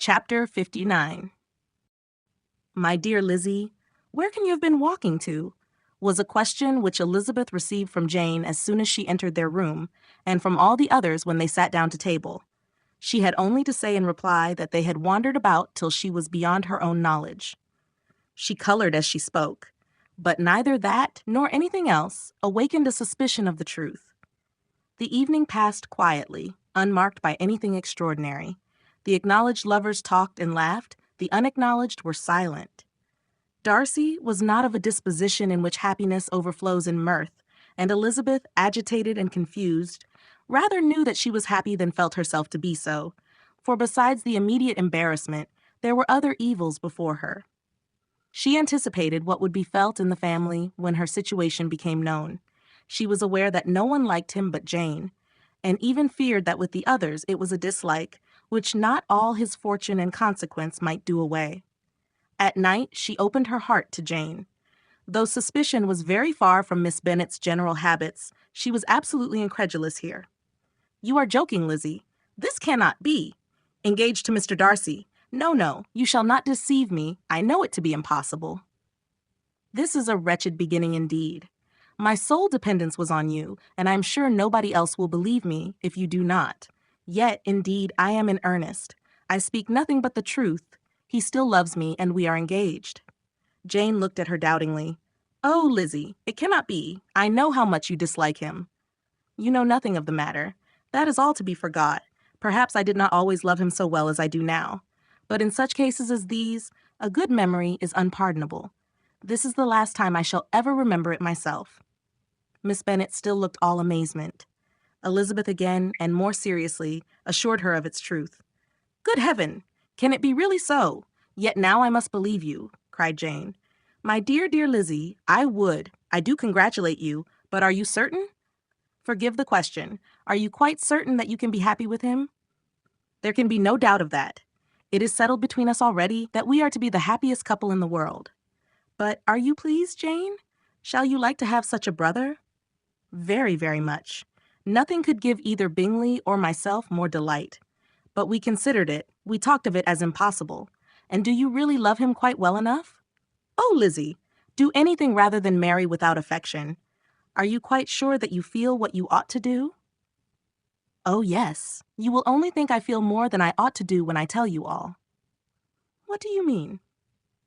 Chapter 59. My dear Lizzie, where can you have been walking to? Was a question which Elizabeth received from Jane as soon as she entered their room, and from all the others when they sat down to table. She had only to say in reply that they had wandered about till she was beyond her own knowledge. She colored as she spoke, but neither that nor anything else awakened a suspicion of the truth. The evening passed quietly, unmarked by anything extraordinary. The acknowledged lovers talked and laughed, the unacknowledged were silent. Darcy was not of a disposition in which happiness overflows in mirth, and Elizabeth, agitated and confused, rather knew that she was happy than felt herself to be so, for besides the immediate embarrassment, there were other evils before her. She anticipated what would be felt in the family when her situation became known. She was aware that no one liked him but Jane, and even feared that with the others it was a dislike which not all his fortune and consequence might do away. At night she opened her heart to Jane. Though suspicion was very far from Miss Bennet's general habits, she was absolutely incredulous here. "You are joking, Lizzie. This cannot be. Engaged to Mr. Darcy. No, you shall not deceive me. I know it to be impossible." "This is a wretched beginning indeed. My sole dependence was on you, and I am sure nobody else will believe me if you do not. Yet, indeed, I am in earnest. I speak nothing but the truth. He still loves me, and we are engaged." Jane looked at her doubtingly. "Oh, Lizzie, it cannot be. I know how much you dislike him." "You know nothing of the matter. That is all to be forgot. Perhaps I did not always love him so well as I do now. But in such cases as these, a good memory is unpardonable. This is the last time I shall ever remember it myself." Miss Bennet still looked all amazement. Elizabeth again, and more seriously, assured her of its truth. "Good heaven! Can it be really so? Yet now I must believe you," cried Jane. "My dear Lizzie, I do congratulate you, but are you certain? Forgive the question. Are you quite certain that you can be happy with him?" "There can be no doubt of that. It is settled between us already that we are to be the happiest couple in the world. But are you pleased, Jane? Shall you like to have such a brother?" "Very, very much. Nothing could give either Bingley or myself more delight. But we considered it, we talked of it as impossible. And do you really love him quite well enough?" "Oh, Lizzie, do anything rather than marry without affection. Are you quite sure that you feel what you ought to do?" "Oh, yes. You will only think I feel more than I ought to do when I tell you all." "What do you mean?"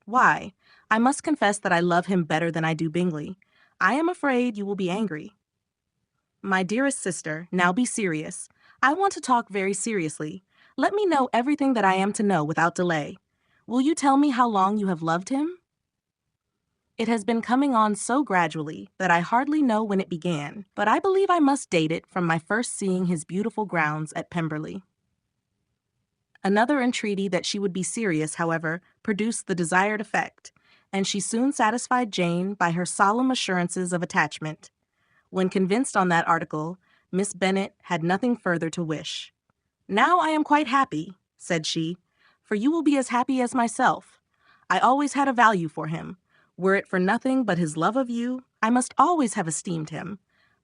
"Why, I must confess that I love him better than I do Bingley. I am afraid you will be angry." "My dearest sister, now be serious. I want to talk very seriously. Let me know everything that I am to know without delay. Will you tell me how long you have loved him?" "It has been coming on so gradually that I hardly know when it began, but I believe I must date it from my first seeing his beautiful grounds at Pemberley." Another entreaty that she would be serious, however, produced the desired effect, and she soon satisfied Jane by her solemn assurances of attachment. When convinced on that article, Miss Bennet had nothing further to wish. "Now I am quite happy," said she, "for you will be as happy as myself. I always had a value for him. Were it for nothing but his love of you, I must always have esteemed him.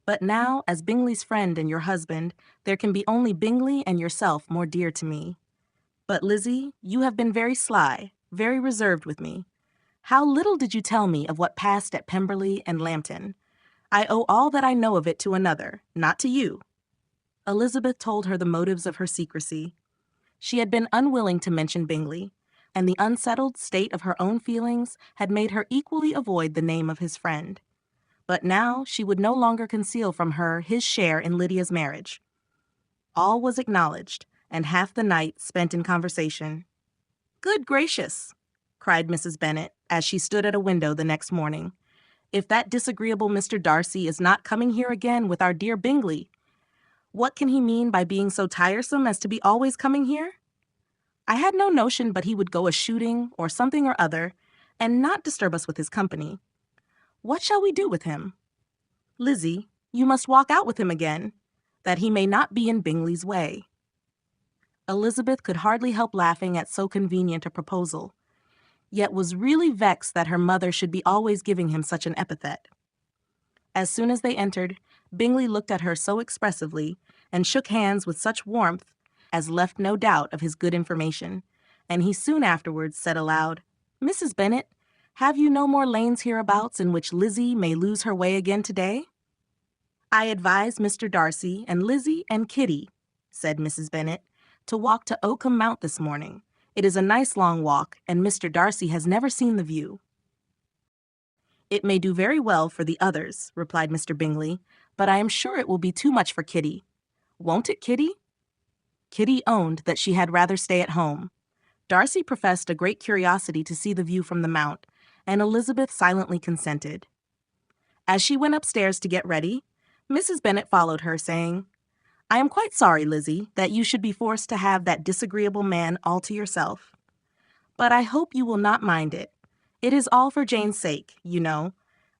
But now, as Bingley's friend and your husband, there can be only Bingley and yourself more dear to me. But, Lizzie, you have been very sly, very reserved with me. How little did you tell me of what passed at Pemberley and Lambton? I owe all that I know of it to another, not to you." Elizabeth told her the motives of her secrecy. She had been unwilling to mention Bingley, and the unsettled state of her own feelings had made her equally avoid the name of his friend. But now she would no longer conceal from her his share in Lydia's marriage. All was acknowledged, and half the night spent in conversation. "Good gracious!" cried Mrs. Bennet, as she stood at a window the next morning. "If that disagreeable Mr. Darcy is not coming here again with our dear Bingley! What can he mean by being so tiresome as to be always coming here? I had no notion but he would go a-shooting, or something or other, and not disturb us with his company. What shall we do with him? Lizzie, you must walk out with him again, that he may not be in Bingley's way." Elizabeth could hardly help laughing at so convenient a proposal, yet was really vexed that her mother should be always giving him such an epithet. As soon as they entered, Bingley looked at her so expressively, and shook hands with such warmth, as left no doubt of his good information, and he soon afterwards said aloud, "Mrs. Bennet, have you no more lanes hereabouts in which Lizzie may lose her way again today?" "I advise Mr. Darcy and Lizzie and Kitty," said Mrs. Bennet, "to walk to Oakham Mount this morning. It is a nice long walk, and Mr. Darcy has never seen the view." "It may do very well for the others," replied Mr. Bingley, "but I am sure it will be too much for Kitty. Won't it, Kitty?" Kitty owned that she had rather stay at home. Darcy professed a great curiosity to see the view from the Mount, and Elizabeth silently consented. As she went upstairs to get ready, Mrs. Bennet followed her, saying, "I am quite sorry, Lizzie, that you should be forced to have that disagreeable man all to yourself. But I hope you will not mind it. It is all for Jane's sake, you know,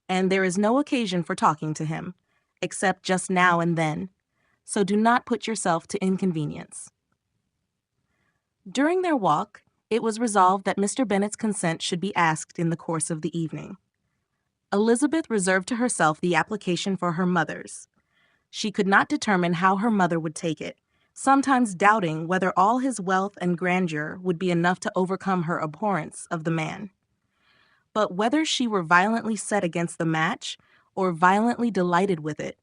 and there is no occasion for talking to him, except just now and then, so do not put yourself to inconvenience." During their walk, it was resolved that Mr. Bennet's consent should be asked in the course of the evening. Elizabeth reserved to herself the application for her mother's. She could not determine how her mother would take it, sometimes doubting whether all his wealth and grandeur would be enough to overcome her abhorrence of the man. But whether she were violently set against the match or violently delighted with it,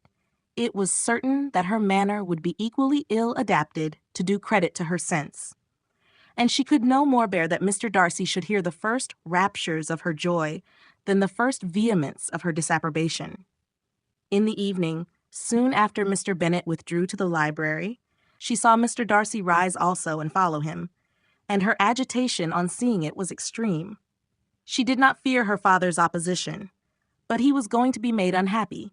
it was certain that her manner would be equally ill adapted to do credit to her sense. And she could no more bear that Mr. Darcy should hear the first raptures of her joy than the first vehemence of her disapprobation. In the evening, soon after Mr. Bennet withdrew to the library, she saw Mr. Darcy rise also and follow him, and her agitation on seeing it was extreme. She did not fear her father's opposition, but he was going to be made unhappy,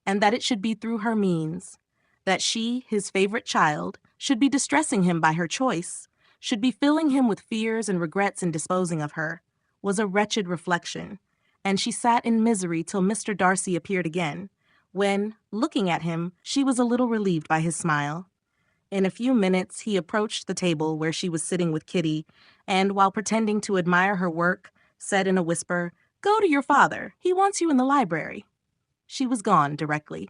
and that it should be through her means, that she, his favorite child, should be distressing him by her choice, should be filling him with fears and regrets in disposing of her, was a wretched reflection, and she sat in misery till Mr. Darcy appeared again, when, looking at him, she was a little relieved by his smile. In a few minutes he approached the table where she was sitting with Kitty, and, while pretending to admire her work, said in a whisper, "Go to your father. He wants you in the library." She was gone directly.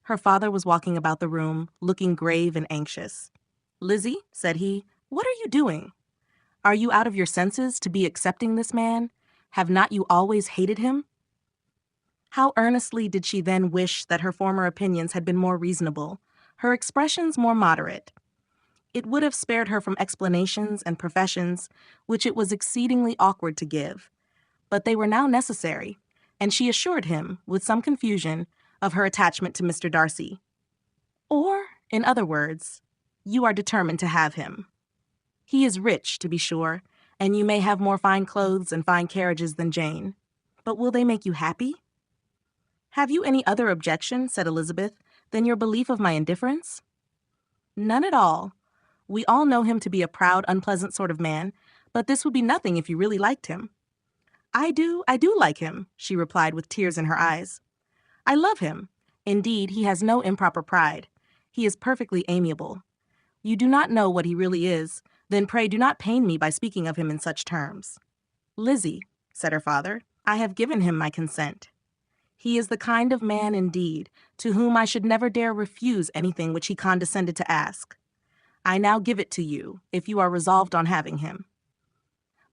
Her father was walking about the room, looking grave and anxious. "Lizzie," said he, "what are you doing? Are you out of your senses to be accepting this man? Have not you always hated him?" How earnestly did she then wish that her former opinions had been more reasonable, her expressions more moderate. It would have spared her from explanations and professions which it was exceedingly awkward to give, but they were now necessary, and she assured him, with some confusion, of her attachment to Mr. Darcy. "Or, in other words, you are determined to have him. He is rich, to be sure, and you may have more fine clothes and fine carriages than Jane, but will they make you happy?" "Have you any other objection," said Elizabeth, "than your belief of my indifference?" "None at all. We all know him to be a proud, unpleasant sort of man, but this would be nothing if you really liked him." I do like him," she replied with tears in her eyes. "I love him. Indeed, he has no improper pride. He is perfectly amiable. You do not know what he really is, then pray do not pain me by speaking of him in such terms." "Lizzie," said her father, "I have given him my consent. He is the kind of man, indeed, to whom I should never dare refuse anything which he condescended to ask. I now give it to you, if you are resolved on having him.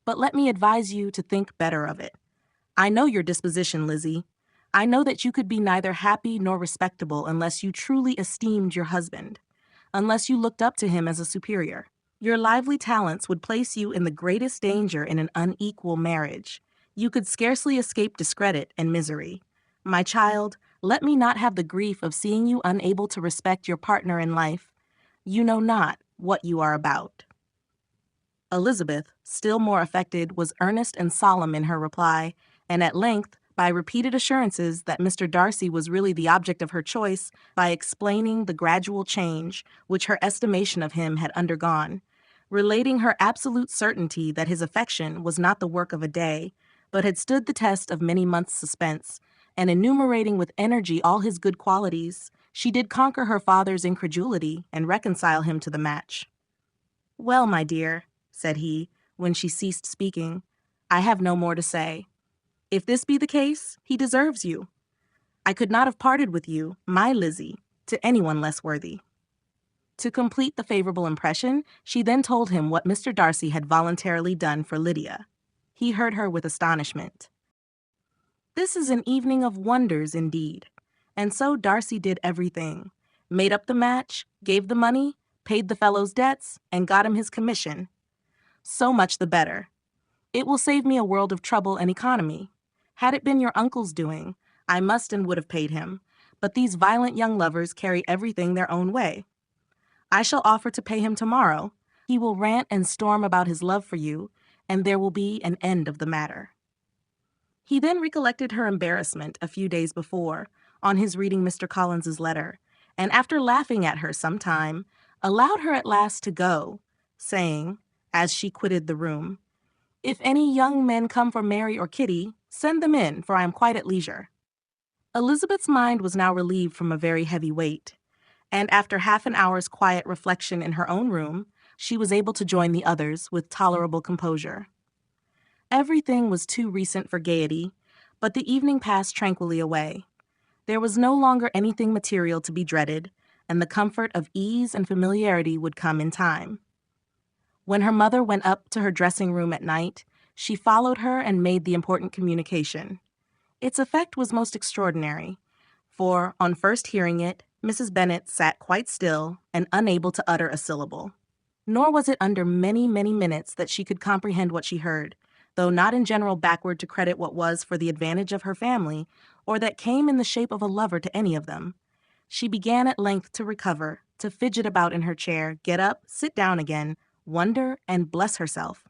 But let me advise you to think better of it. I know your disposition, Lizzie. I know that you could be neither happy nor respectable unless you truly esteemed your husband, unless you looked up to him as a superior. Your lively talents would place you in the greatest danger in an unequal marriage. You could scarcely escape discredit and misery. My child, let me not have the grief of seeing you unable to respect your partner in life. You know not what you are about." Elizabeth, still more affected, was earnest and solemn in her reply, and at length, by repeated assurances that Mr. Darcy was really the object of her choice, by explaining the gradual change which her estimation of him had undergone, relating her absolute certainty that his affection was not the work of a day, but had stood the test of many months' suspense, and enumerating with energy all his good qualities, she did conquer her father's incredulity and reconcile him to the match. "Well, my dear," said he, when she ceased speaking, "I have no more to say. If this be the case, he deserves you. I could not have parted with you, my Lizzie, to anyone less worthy." To complete the favorable impression, she then told him what Mr. Darcy had voluntarily done for Lydia. He heard her with astonishment. This is an evening of wonders indeed. And so Darcy did everything. Made up the match, gave the money, paid the fellow's debts, and got him his commission. So much the better. It will save me a world of trouble and economy. Had it been your uncle's doing, I must and would have paid him, but these violent young lovers carry everything their own way. I shall offer to pay him tomorrow. He will rant and storm about his love for you, and there will be an end of the matter. He then recollected her embarrassment a few days before, on his reading Mr. Collins's letter, and after laughing at her some time, allowed her at last to go, saying, as she quitted the room, "If any young men come for Mary or Kitty, send them in, for I am quite at leisure." Elizabeth's mind was now relieved from a very heavy weight, and after half an hour's quiet reflection in her own room, she was able to join the others with tolerable composure. Everything was too recent for gaiety, but the evening passed tranquilly away. There was no longer anything material to be dreaded, and the comfort of ease and familiarity would come in time. When her mother went up to her dressing room at night, she followed her and made the important communication. Its effect was most extraordinary, for, on first hearing it, Mrs. Bennet sat quite still and unable to utter a syllable. Nor was it under many, many minutes that she could comprehend what she heard, though not in general backward to credit what was for the advantage of her family, or that came in the shape of a lover to any of them. She began at length to recover, to fidget about in her chair, get up, sit down again, wonder, and bless herself.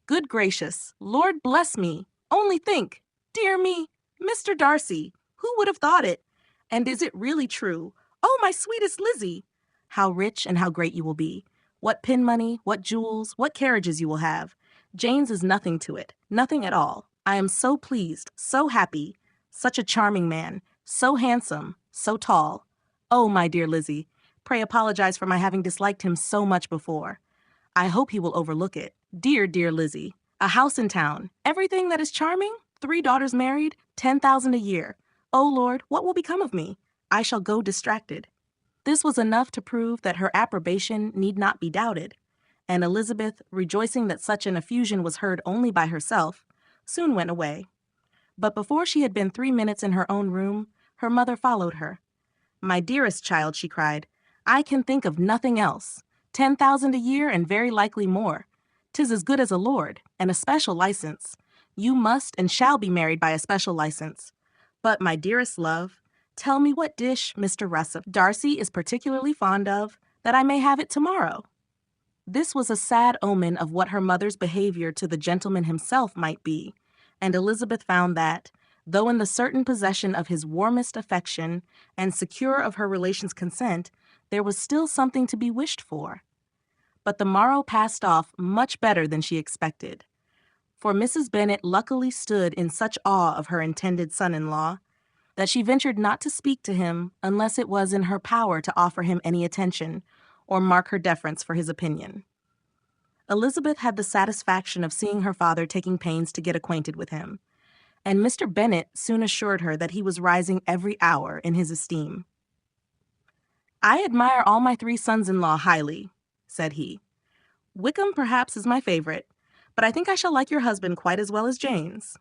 Good gracious, Lord bless me! Only think! Dear me! Mr. Darcy! Who would have thought it? And is it really true? Oh, my sweetest Lizzie! How rich and how great you will be! What pin money, what jewels, what carriages you will have! Jane's is nothing to it, nothing at all. I am so pleased, so happy. Such a charming man, so handsome, so tall. Oh, my dear Lizzie, pray apologize for my having disliked him so much before. I hope he will overlook it. Dear, dear Lizzie, a house in town, everything that is charming, 3 daughters married, 10,000 a year. Oh, Lord, what will become of me? I shall go distracted. This was enough to prove that her approbation need not be doubted, and Elizabeth, rejoicing that such an effusion was heard only by herself, soon went away. But before she had been 3 minutes in her own room, her mother followed her. "My dearest child," she cried, "I can think of nothing else. 10,000 a year and very likely more. 'Tis as good as a lord, and a special license. You must and shall be married by a special license. But, my dearest love, tell me what dish Mr. Russell Darcy is particularly fond of, that I may have it tomorrow." This was a sad omen of what her mother's behavior to the gentleman himself might be, and Elizabeth found that, though in the certain possession of his warmest affection and secure of her relations' consent, there was still something to be wished for. But the morrow passed off much better than she expected, for Mrs. Bennet luckily stood in such awe of her intended son-in-law that she ventured not to speak to him unless it was in her power to offer him any attention or mark her deference for his opinion. Elizabeth had the satisfaction of seeing her father taking pains to get acquainted with him, and Mr. Bennet soon assured her that he was rising every hour in his esteem. "I admire all my 3 sons-in-law highly," said he. "Wickham perhaps is my favorite, but I think I shall like your husband quite as well as James."